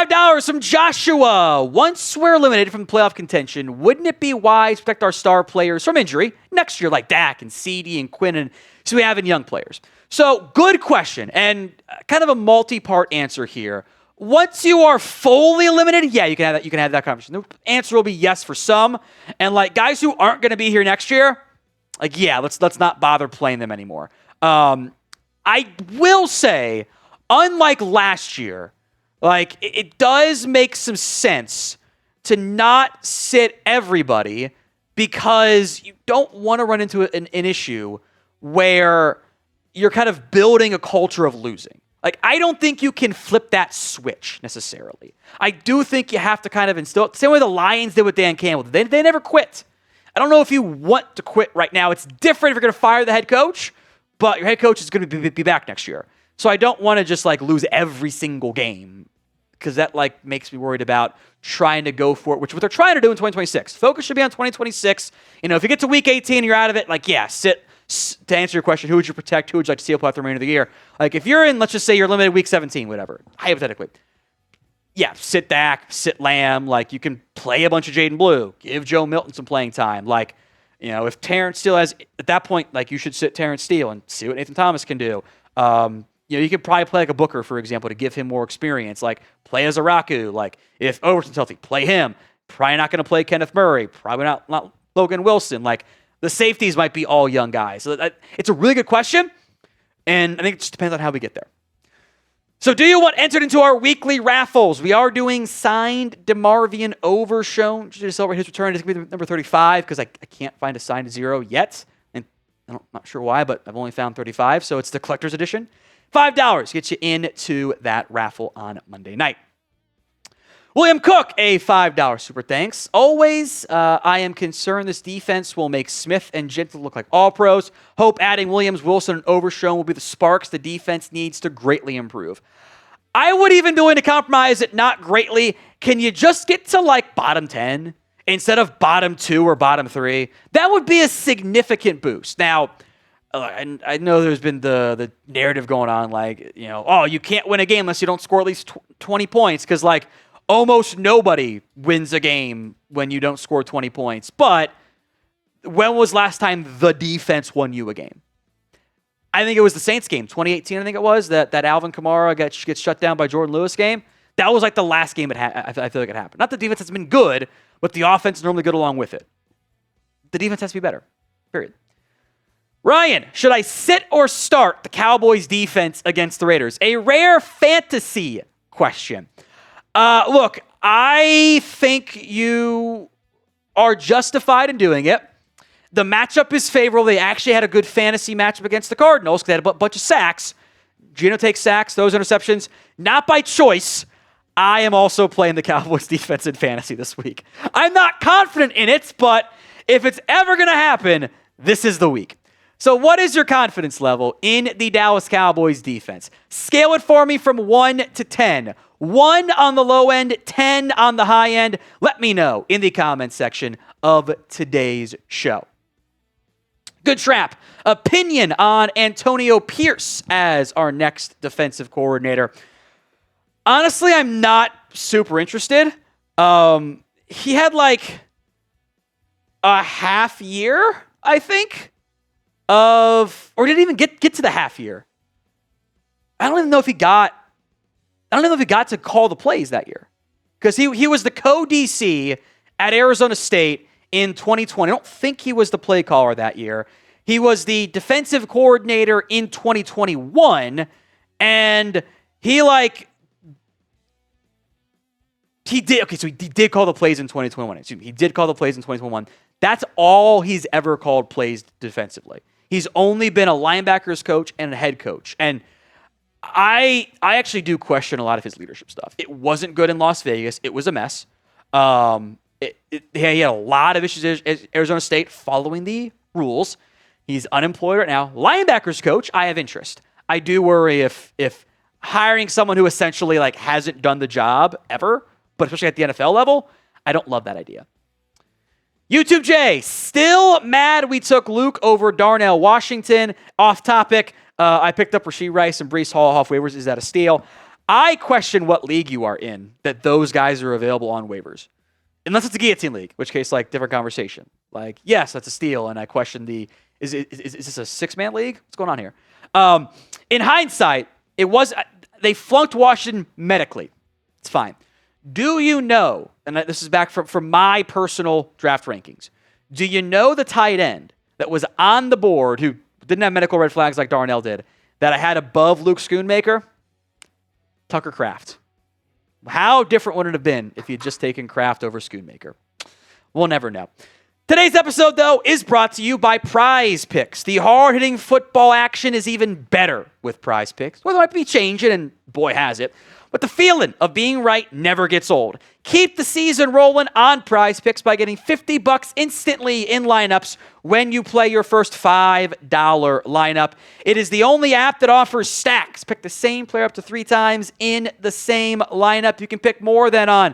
$5 from Joshua. Once we're eliminated from playoff contention, wouldn't it be wise to protect our star players from injury next year, like Dak and CD and Quinn, and so we have in young players? So, good question, and kind of a multi-part answer here. Once you are fully eliminated, yeah, you can have that. You can have that conversation. The answer will be yes for some, and like guys who aren't going to be here next year, like yeah, let's not bother playing them anymore. I will say, unlike last year, like it does make some sense to not sit everybody because you don't want to run into an issue where you're kind of building a culture of losing. Like, I don't think you can flip that switch necessarily. I do think you have to kind of instill it. Same way the Lions did with Dan Campbell. They never quit. I don't know if you want to quit right now. It's different if you're going to fire the head coach, but your head coach is going to be back next year. So I don't want to just like lose every single game because that like makes me worried about trying to go for it, which what they're trying to do in 2026. Focus should be on 2026. You know, if you get to week 18 and you're out of it, like, yeah, sit. To answer your question, who would you protect? Who would you like to see up the remainder of the year? Like, if you're in, let's just say you're limited week 17, whatever, hypothetically. Yeah, sit Dak, sit Lamb. Like, you can play a bunch of Jaden Blue. Give Joe Milton some playing time. Like, you know, if Terrence Steele has, at that point, like, you should sit Terrence Steele and see what Nathan Thomas can do. You know, you could probably play like a Booker, for example, to give him more experience. Like, play as Araku. Like, if Overton's healthy, play him. Probably not going to play Kenneth Murray. Probably not Logan Wilson. Like, the safeties might be all young guys. So it's a really good question, and I think it just depends on how we get there. So do you want entered into our weekly raffles? We are doing signed DeMarvion Overshown to celebrate his return. It's going to be number 35 because I can't find a signed 0 yet, and I'm not sure why, but I've only found 35, so it's the collector's edition. $5 gets you into that raffle on Monday night. William Cook, a $5 super thanks. Always, I am concerned this defense will make Smith and Gentle look like all-pros. Hope adding Williams, Wilson, and Overshown will be the sparks the defense needs to greatly improve. I would even be willing to compromise it not greatly. Can you just get to like bottom 10 instead of bottom 2 or bottom 3? That would be a significant boost. Now, and I know there's been the narrative going on like, you know, oh, you can't win a game unless you don't score at least 20 points because like, almost nobody wins a game when you don't score 20 points. But when was last time the defense won you a game? I think it was the Saints game, 2018, I think it was, that Alvin Kamara gets shut down by Jordan Lewis game. That was like the last game I feel like it happened. Not the defense has been good, but the offense is normally good along with it. The defense has to be better, period. Ryan, should I sit or start the Cowboys defense against the Raiders? A rare fantasy question. Look, I think you are justified in doing it. The matchup is favorable. They actually had a good fantasy matchup against the Cardinals because they had a bunch of sacks. Gino takes sacks, those interceptions. Not by choice. I am also playing the Cowboys defense in fantasy this week. I'm not confident in it, but if it's ever going to happen, this is the week. So what is your confidence level in the Dallas Cowboys defense? Scale it for me from 1 to 10. 1 on the low end, 10 on the high end. Let me know in the comments section of today's show. Good trap. Opinion on Antonio Pierce as our next defensive coordinator. Honestly, I'm not super interested. He had like a half year, I think, or didn't even get to the half year. I don't even know if he got to call the plays that year because he was the co-DC at Arizona State in 2020. I don't think he was the play caller that year. He was the defensive coordinator in 2021, and he did call the plays in 2021. He did call the plays in 2021. That's all he's ever called plays defensively. He's only been a linebackers coach and a head coach, and I actually do question a lot of his leadership stuff. It wasn't good in Las Vegas. It was a mess. He had a lot of issues at Arizona State following the rules. He's unemployed right now. Linebackers coach, I have interest. I do worry if hiring someone who essentially like hasn't done the job ever, but especially at the NFL level, I don't love that idea. YouTube J, still mad we took Luke over Darnell Washington. Off topic. I picked up Rashee Rice and Breece Hall off waivers. Is that a steal? I question what league you are in that those guys are available on waivers. Unless it's a guillotine league, in which case, like, different conversation. Like, yes, that's a steal, and I question is this a six-man league? What's going on here? In hindsight, they flunked Washington medically. It's fine. Do you know, and this is back from my personal draft rankings, do you know the tight end that was on the board who didn't have medical red flags like Darnell did, that I had above Luke Schoonmaker? Tucker Kraft. How different would it have been if you'd just taken Kraft over Schoonmaker? We'll never know. Today's episode, though, is brought to you by Prize Picks. The hard-hitting football action is even better with Prize Picks. Well, it might be changing, and boy, has it. But the feeling of being right never gets old. Keep the season rolling on Prize Picks by getting $50 instantly in lineups when you play your first $5 lineup. It is the only app that offers stacks. Pick the same player up to 3 times in the same lineup. You can pick more than on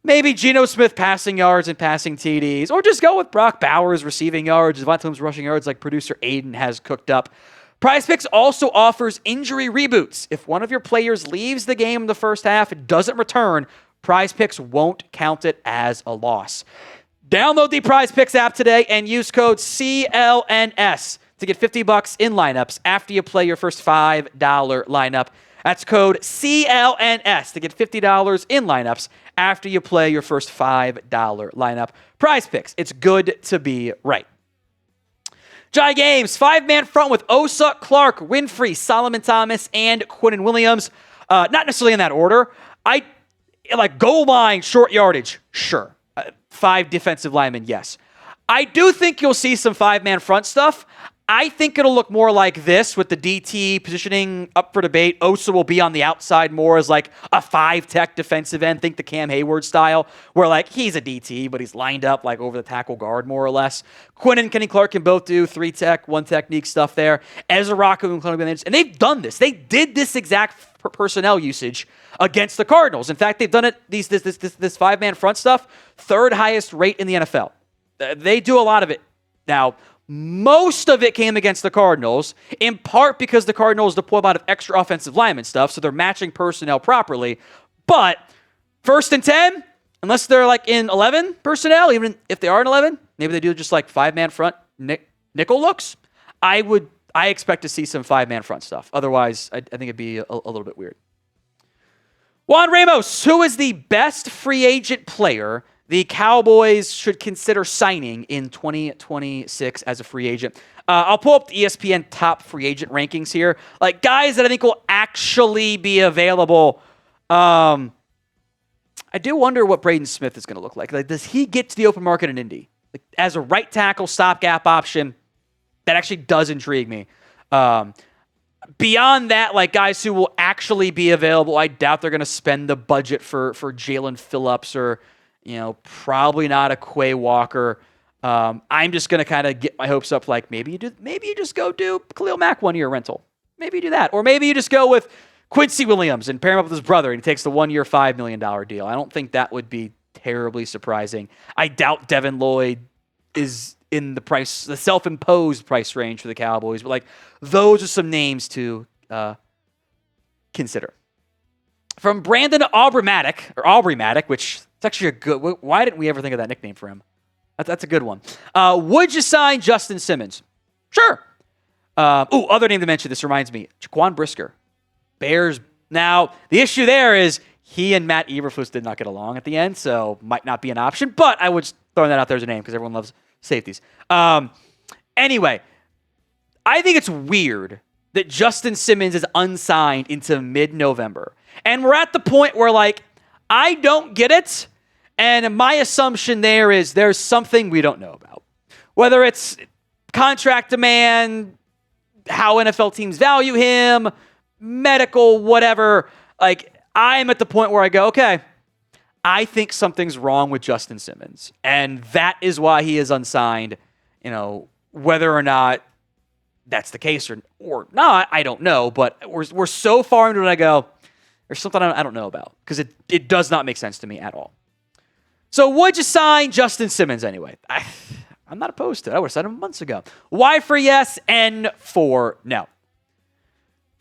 maybe Geno Smith passing yards and passing TDs, or just go with Brock Bowers receiving yards, Devontae Williams rushing yards like producer Aiden has cooked up. Prize Picks also offers injury reboots. If one of your players leaves the game in the first half and doesn't return, Prize Picks won't count it as a loss. Download the Prize Picks app today and use code CLNS to get $50 in lineups after you play your first $5 lineup. That's code CLNS to get $50 in lineups after you play your first $5 lineup. Prize Picks. It's good to be right. Jai Games, 5-man front with Osa, Clark, Winfrey, Solomon Thomas, and Quinnen Williams. Not necessarily in that order. I like goal line, short yardage, sure. 5 defensive linemen, yes. I do think you'll see some 5-man front stuff. I think it'll look more like this with the DT positioning up for debate. Osa will be on the outside more as like a 5-tech defensive end. Think the Cam Hayward style, where like he's a DT, but he's lined up like over the tackle guard more or less. Quinn and Kenny Clark can both do 3-tech, 1-technique stuff there. Ezra Rocco and Clone, and they've done this. They did this exact personnel usage against the Cardinals. In fact, they've done it this 5-man front stuff, 3rd highest rate in the NFL. They do a lot of it. Now, most of it came against the Cardinals, in part because the Cardinals deploy a lot of extra offensive lineman stuff, so they're matching personnel properly. But 1st and 10, unless they're like in 11 personnel, even if they are in 11, maybe they do just like 5-man front nickel looks. I expect to see some 5-man front stuff. Otherwise, I think it'd be a little bit weird. Juan Ramos, who is the best free agent player the Cowboys should consider signing in 2026 as a free agent? I'll pull up the ESPN top free agent rankings here. Like guys that I think will actually be available. I do wonder what Braden Smith is going to look like. Like, does he get to the open market in Indy? Like, as a right tackle stopgap option, that actually does intrigue me. Beyond that, like guys who will actually be available, I doubt they're going to spend the budget for Jalen Phillips or, probably not a Quay Walker. I'm just going to kind of get my hopes up. Like maybe you just go do Khalil Mack 1-year rental. Maybe you do that. Or maybe you just go with Quincy Williams and pair him up with his brother and he takes the 1-year, $5 million deal. I don't think that would be terribly surprising. I doubt Devin Lloyd is in the self-imposed price range for the Cowboys, but like those are some names to consider. From Brandon Aubrey-Matic, which is actually a good. Why didn't we ever think of that nickname for him? That's a good one. Would you sign Justin Simmons? Sure. Other name to mention. This reminds me, Jaquan Brisker, Bears. Now the issue there is he and Matt Eberflus did not get along at the end, so might not be an option. But I would throw that out there as a name because everyone loves safeties. Anyway, I think it's weird that Justin Simmons is unsigned into mid-November. And we're at the point where, like, I don't get it. And my assumption there is there's something we don't know about. Whether it's contract demand, how NFL teams value him, medical, whatever. Like, I'm at the point where I go, okay, I think something's wrong with Justin Simmons. And that is why he is unsigned. Whether or not that's the case or not, I don't know. But we're so far into it, I go, there's something I don't know about. Because it does not make sense to me at all. So would you sign Justin Simmons anyway? I'm not opposed to it. I would have signed him months ago. Y for yes, N for no.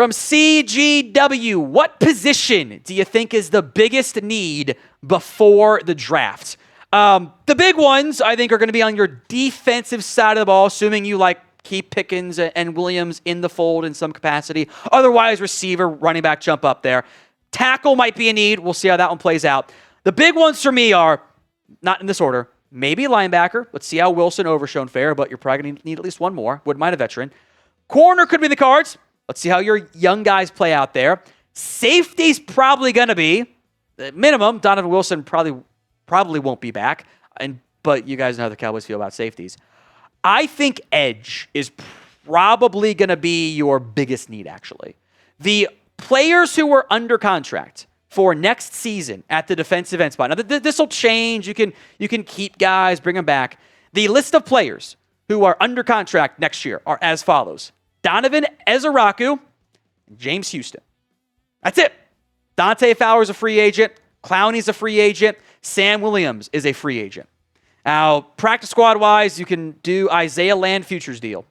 From CGW, what position do you think is the biggest need before the draft? The big ones, I think, are going to be on your defensive side of the ball, assuming you keep Pickens and Williams in the fold in some capacity. Otherwise, receiver, running back, jump up there. Tackle might be a need. We'll see how that one plays out. The big ones for me are, not in this order, maybe linebacker. Let's see how Wilson Overshown fare, but you're probably going to need at least one more. Wouldn't mind a veteran. Corner could be in the cards. Let's see how your young guys play out there. Safety's probably going to be, at minimum, Donovan Wilson probably won't be back, but you guys know how the Cowboys feel about safeties. I think edge is probably going to be your biggest need, actually. The players who are under contract for next season at the defensive end spot. Now, this will change. You can keep guys, bring them back. The list of players who are under contract next year are as follows. Donovan Ezeraku, James Houston. That's it. Dante Fowler's a free agent. Clowney's a free agent. Sam Williams is a free agent. Now, practice squad-wise, you can do Isaiah Land futures deal.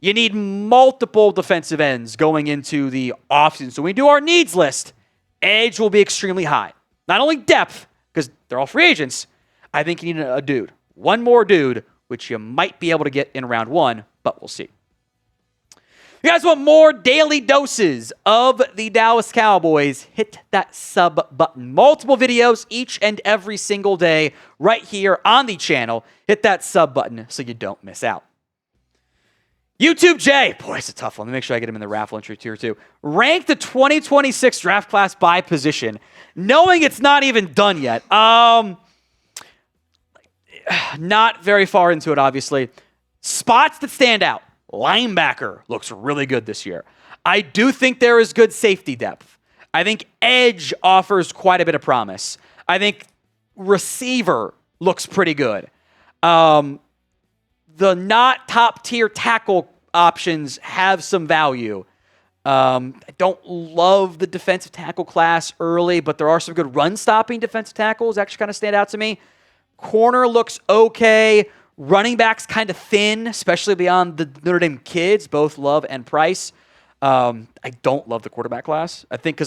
You need multiple defensive ends going into the offseason. So when we do our needs list, edge will be extremely high. Not only depth, because they're all free agents, I think you need a dude. One more dude, which you might be able to get in round one, but we'll see. If you guys want more daily doses of the Dallas Cowboys, hit that sub button. Multiple videos each and every single day right here on the channel. Hit that sub button so you don't miss out. YouTube J. Boy, it's a tough one. Let me make sure I get him in the raffle entry tier too. Rank the 2026 draft class by position, knowing it's not even done yet. Not very far into it, obviously. Spots that stand out. Linebacker looks really good this year. I do think there is good safety depth. I think edge offers quite a bit of promise. I think receiver looks pretty good. The not top-tier tackle options have some value. I don't love the defensive tackle class early, but there are some good run-stopping defensive tackles actually kind of stand out to me. Corner looks okay. Running backs kind of thin, especially beyond the Notre Dame kids, both Love and Price. I don't love the quarterback class. I think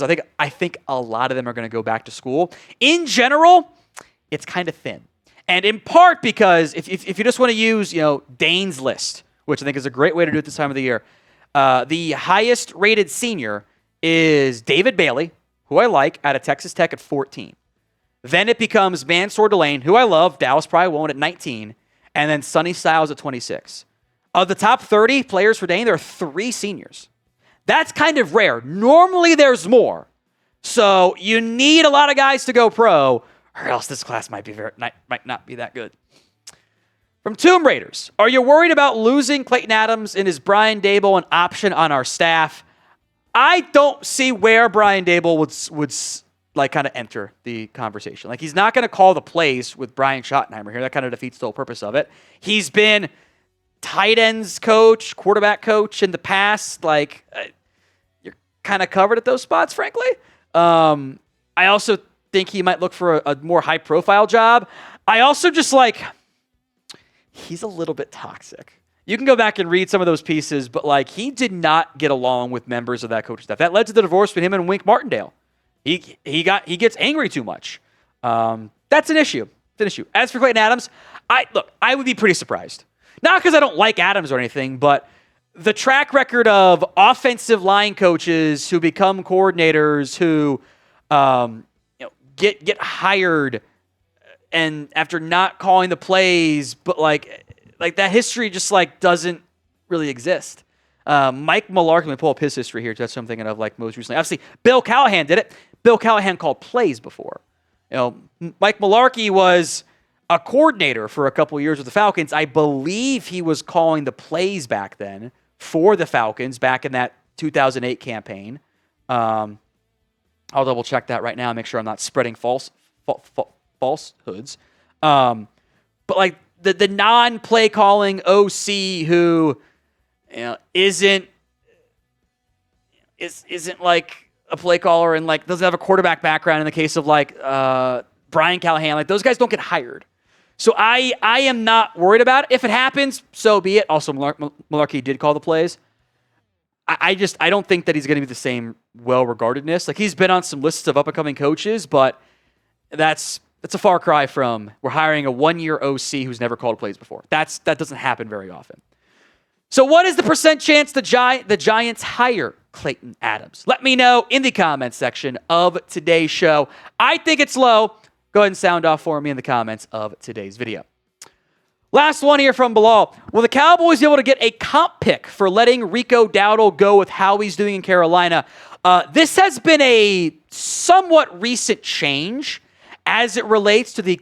a lot of them are going to go back to school. In general, it's kind of thin. And in part because if you just want to use, Dane's list, which I think is a great way to do it this time of the year, the highest rated senior is David Bailey, who I like, out of Texas Tech at 14. Then it becomes Mansour Delane, who I love. Dallas probably won't at 19. And then Sonny Styles at 26. Of the top 30 players for Dane, there are 3 seniors. That's kind of rare. Normally there's more. So you need a lot of guys to go pro, or else this class might not be that good. From Tomb Raiders, are you worried about losing Klayton Adams and is Brian Daboll an option on our staff? I don't see where Brian Daboll would kind of enter the conversation. He's not going to call the plays with Brian Schottenheimer here. That kind of defeats the whole purpose of it. He's been tight ends coach, quarterback coach in the past. You're kind of covered at those spots, frankly. I also think he might look for a more high-profile job. I also just he's a little bit toxic. You can go back and read some of those pieces, but he did not get along with members of that coaching staff. That led to the divorce between him and Wink Martindale. He gets angry too much. That's an issue. It's an issue. As for Klayton Adams, I would be pretty surprised. Not because I don't like Adams or anything, but the track record of offensive line coaches who become coordinators who get hired and after not calling the plays, but that history just doesn't really exist. Mike Mularkey, let me pull up his history here. That's something of most recently. Obviously, Bill Callahan did it. Bill Callahan called plays before. Mike Mularkey was a coordinator for a couple years with the Falcons. I believe he was calling the plays back then for the Falcons back in that 2008 campaign. I'll double check that right now and make sure I'm not spreading falsehoods. But the non-play calling OC who isn't a play caller and doesn't have a quarterback background in the case of Brian Callahan. Those guys don't get hired. So I am not worried about it. If it happens, so be it. Also, Mularkey did call the plays. I don't think that he's going to be the same well-regardedness. Like, he's been on some lists of up-and-coming coaches, but that's a far cry from we're hiring a one-year OC who's never called plays before. That doesn't happen very often. So what is the percent chance the Giants hire Klayton Adams? Let me know in the comments section of today's show. I think it's low. Go ahead and sound off for me in the comments of today's video. Last one here from Bilal. Will the Cowboys be able to get a comp pick for letting Rico Dowdle go with how he's doing in Carolina? This has been a somewhat recent change as it relates to the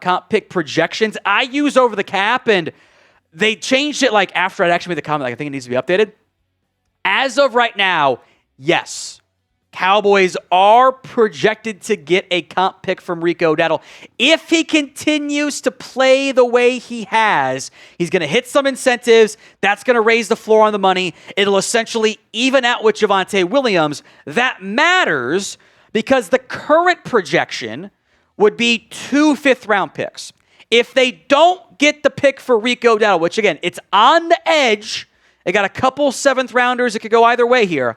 comp pick projections. I use over the cap, and they changed it like after I'd actually made the comment, like I think it needs to be updated. As of right now, yes, Cowboys are projected to get a comp pick from Rico Dowdle. If he continues to play the way he has, he's going to hit some incentives. That's going to raise the floor on the money. It'll essentially even out with Javonte Williams. That matters because the current projection would be 2 fifth-round picks. If they don't get the pick for Rico Dowdle, which again, it's on the edge, they got a couple seventh-rounders. It could go either way here.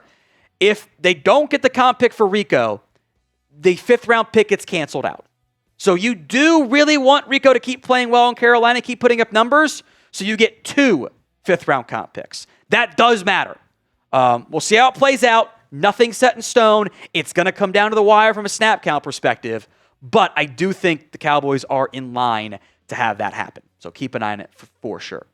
If they don't get the comp pick for Rico, the fifth-round pick gets canceled out. So you do really want Rico to keep playing well in Carolina, keep putting up numbers, so you get 2 fifth-round comp picks. That does matter. We'll see how it plays out. Nothing set in stone. It's going to come down to the wire from a snap count perspective, but I do think the Cowboys are in line to have that happen. So keep an eye on it for sure.